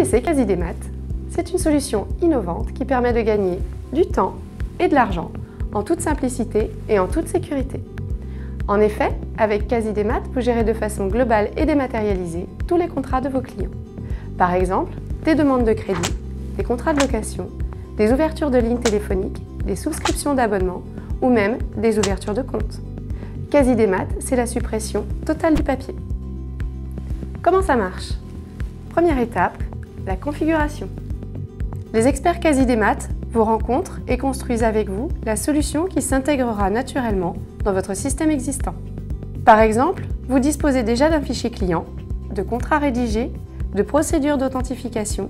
connaissez Casidemat? C'est une solution innovante qui permet de gagner du temps et de l'argent en toute simplicité et en toute sécurité. En effet, avec Casidemat, vous gérez de façon globale et dématérialisée tous les contrats de vos clients. Par exemple, des demandes de crédit, des contrats de location, des ouvertures de lignes téléphoniques, des souscriptions d'abonnements ou même des ouvertures de comptes. Casidemat, c'est la suppression totale du papier. Comment ça marche? Première étape, la configuration. Les experts Casidemat vous rencontrent et construisent avec vous la solution qui s'intégrera naturellement dans votre système existant. Par exemple, vous disposez déjà d'un fichier client, de contrats rédigés, de procédures d'authentification.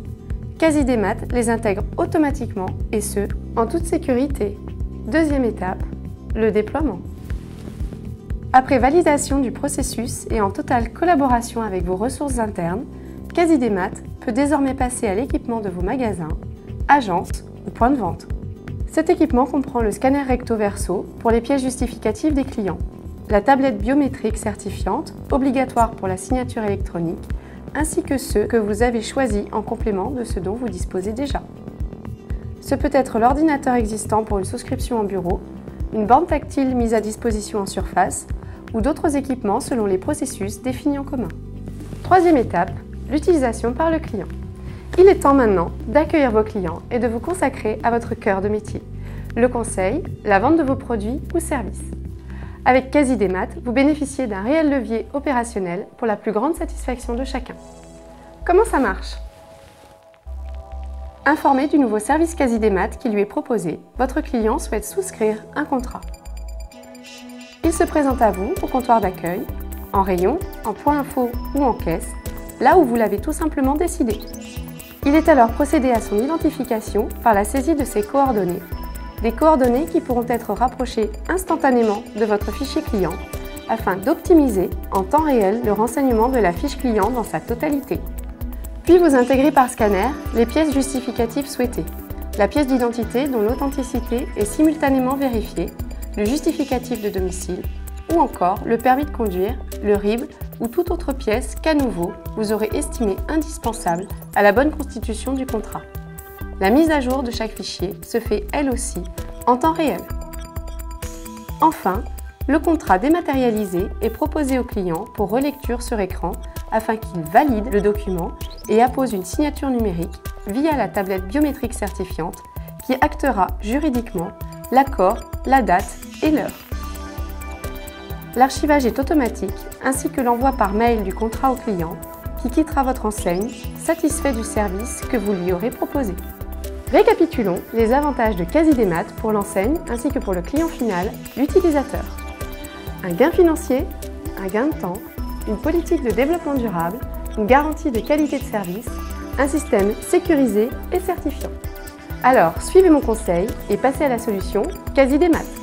Casidemat les intègre automatiquement et ce, en toute sécurité. Deuxième étape, le déploiement. Après validation du processus et en totale collaboration avec vos ressources internes, Casidemat peut désormais passer à l'équipement de vos magasins, agences ou points de vente. Cet équipement comprend le scanner recto verso pour les pièces justificatives des clients, la tablette biométrique certifiante obligatoire pour la signature électronique, ainsi que ceux que vous avez choisis en complément de ceux dont vous disposez déjà. Ce peut être l'ordinateur existant pour une souscription en bureau, une borne tactile mise à disposition en surface ou d'autres équipements selon les processus définis en commun. Troisième étape, l'utilisation par le client. Il est temps maintenant d'accueillir vos clients et de vous consacrer à votre cœur de métier, le conseil, la vente de vos produits ou services. Avec Casidemat, vous bénéficiez d'un réel levier opérationnel pour la plus grande satisfaction de chacun. Comment ça marche? Informé du nouveau service Casidemat qui lui est proposé, votre client souhaite souscrire un contrat. Il se présente à vous au comptoir d'accueil, en rayon, en point info ou en caisse, là où vous l'avez tout simplement décidé. Il est alors procédé à son identification par la saisie de ses coordonnées. Des coordonnées qui pourront être rapprochées instantanément de votre fichier client afin d'optimiser en temps réel le renseignement de la fiche client dans sa totalité. Puis vous intégrez par scanner les pièces justificatives souhaitées, la pièce d'identité dont l'authenticité est simultanément vérifiée, le justificatif de domicile ou encore le permis de conduire, le RIB ou toute autre pièce qu'à nouveau vous aurez estimé indispensable à la bonne constitution du contrat. La mise à jour de chaque fichier se fait elle aussi en temps réel. Enfin, le contrat dématérialisé est proposé au client pour relecture sur écran afin qu'il valide le document et appose une signature numérique via la tablette biométrique certifiante qui actera juridiquement l'accord, la date et l'heure. L'archivage est automatique ainsi que l'envoi par mail du contrat au client qui quittera votre enseigne satisfait du service que vous lui aurez proposé. Récapitulons les avantages de Casidemat pour l'enseigne ainsi que pour le client final, l'utilisateur. Un gain financier, un gain de temps, une politique de développement durable, une garantie de qualité de service, un système sécurisé et certifiant. Alors, suivez mon conseil et passez à la solution Casidemat.